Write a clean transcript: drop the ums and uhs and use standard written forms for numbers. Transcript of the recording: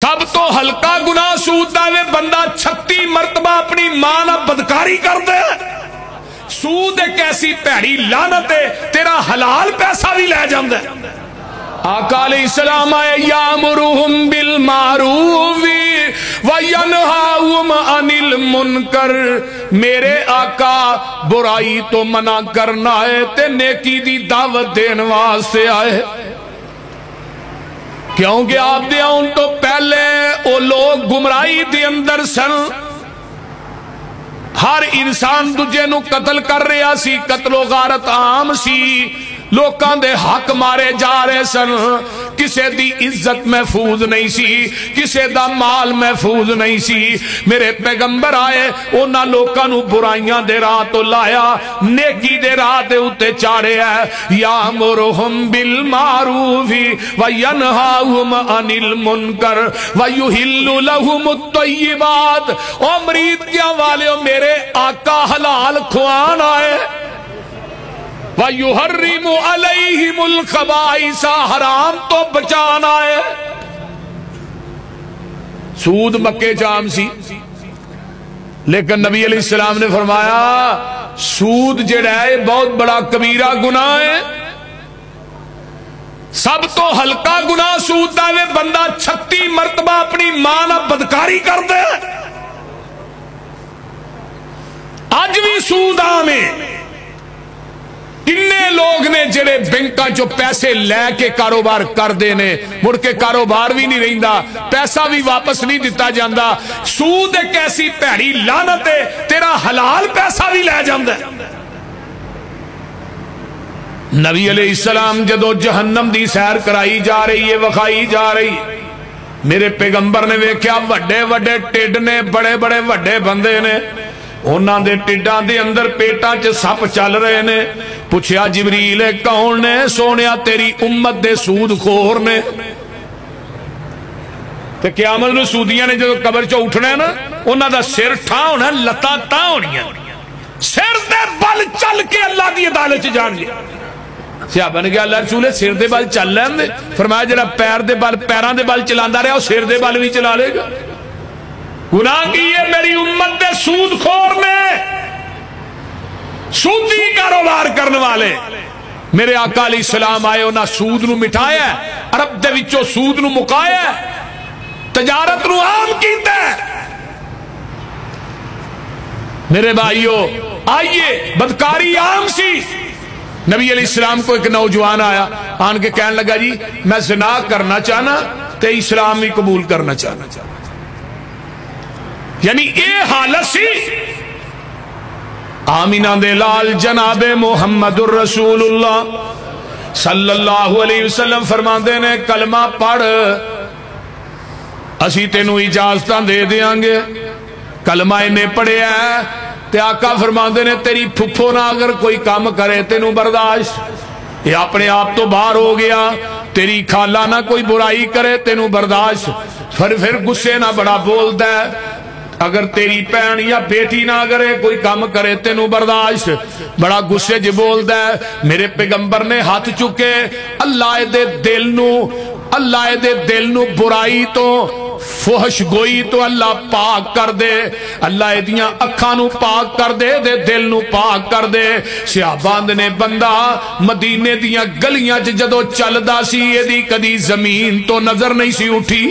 سب تو ہلکا گناہ سود دا وے بندہ 36 مرتبہ اپنی ماں نال بدکاری کر دے. سود ایک ایسی پیڑی لعنت ہے تیرا حلال پیسہ بھی لے جاندا ہے. آقا علیہ السلام آئے یامرہم بالمعروف وینہاہم عن المنکر. میرے آقا برائی تو منع کرنا ہے تے نیکی دی دعوت دین واسطے آئے. کیونکہ آپ دے ان تو پہلے او لوگ گمراہی دے اندر سن. ہر انسان دوجے نو قتل کر رہا سی. قتل و غارت عام سی. لوکاں دے حق مارے جا رہے سن. کسے دی عزت محفوظ نہیں سی, کسے دا مال محفوظ نہیں سی. میرے پیغمبر آئے اونا لوکاں نو برائیاں دے راہ تو لایا, نیکی دے راہ دے اتے چاڑے ہے. یامرہم بالمعروف وینہاہم عن المنکر ویحل لہم الطیبات. او مرید کیا والے میرے آقا حلال کھوان آئے. وَيُحَرِّمُ عَلَيْهِمُ الْخَبَائِثَ حرام تو بچانا ہے. سود مکے جام سی, لیکن نبی علیہ السلام نے فرمایا سود جڑا ہے بہت بڑا کبیرہ گناہ ہے. سب تو ہلکا گناہ سود دا وے بندہ 36 مرتبہ اپنی ماں نال بدکاری کر دے. آج بھی سود عام ہے. کنے لوگ نے جڑے بینکاں چو پیسے لے کے کاروبار کر دینے, مڑ کے کاروبار بھی نہیں رہندا, پیسہ بھی واپس نہیں دیتا جاندا. سود ایک ایسی پیڑی لعنت ہے تیرا حلال پیسہ بھی لے جاندا ہے. نبی علیہ السلام جدو جہنم دی سیر کرائی جا رہی ہے, وکھائی جا رہی, میرے پیغمبر نے ویکھیا وڈے وڈے ٹڈ نے, بڑے بڑے وڈے بندے نے, انہاں دے ٹڈاں دے اندر پیٹاں چ سپ چل رہے نے. پوچھیا جبریل کون نے؟ سونیا تیری امت دے سود خور نے. تے قیامت نو سودیاں نے جدو قبر چ اٹھنا ہے نا, انہاں دا سر ٹھا ہونا, لتاں تاں ہونیاں, سر دے بل چل کے اللہ دی عدالت چ جان لیا. صحابہ نے کہا اللہ رسول سر دے بل چل لین دے. فرمایا جڑا پیر دے بل پیراں دے بل چلاندا رہا او سر دے بل بھی چلا لے گا. گناہ کی ہے میری امت دے سود خور نے, سودی کاروبار کرنے والے. میرے آقا علیہ السلام آئے انہاں سود نو مٹھایا, عرب دے وچوں سود نو مکایا, تجارت نو عام کیتا ہے. میرے بھائیو آئیے, بدکاری عام سی. نبی علیہ السلام کو ایک نوجوان آیا, آن کے کہنے لگا جی میں زنا کرنا چاہنا تے اسلام ہی قبول کرنا چاہنا. یعنی اے حالت سی. آمینہ دے لال جناب محمد الرسول اللہ صلی اللہ علیہ وسلم فرماندے نے کلمہ پڑھ اسی تینوں اجازتاں دے دیاں گے. کلمہ انہیں پڑھے ہے تے آقا فرماندے نے تیری پھپھو نہ اگر کوئی کام کرے تینوں برداشت, یہ اپنے آپ تو باہر ہو گیا. تیری خالہ نہ کوئی برائی کرے تینوں برداشت, پھر غصے نہ بڑا بولتا ہے. اگر تیری پہن یا بیٹی نہ اگر کوئی کام کرے تینوں برداشت, بڑا غصے جی بولدا ہے. میرے پیغمبر نے ہاتھ چکے, اللہ دے دل نو برائی تو فحش گوئی تو اللہ پاک کر دے, اللہ دیاں اکھاں نو پاک کر دے, دے دل نو پاک کر دے. صحاباند نے بندہ مدینے دیاں گلیاں جدو چلدا سی ایدی کدی زمین تو نظر نہیں سی اٹھی.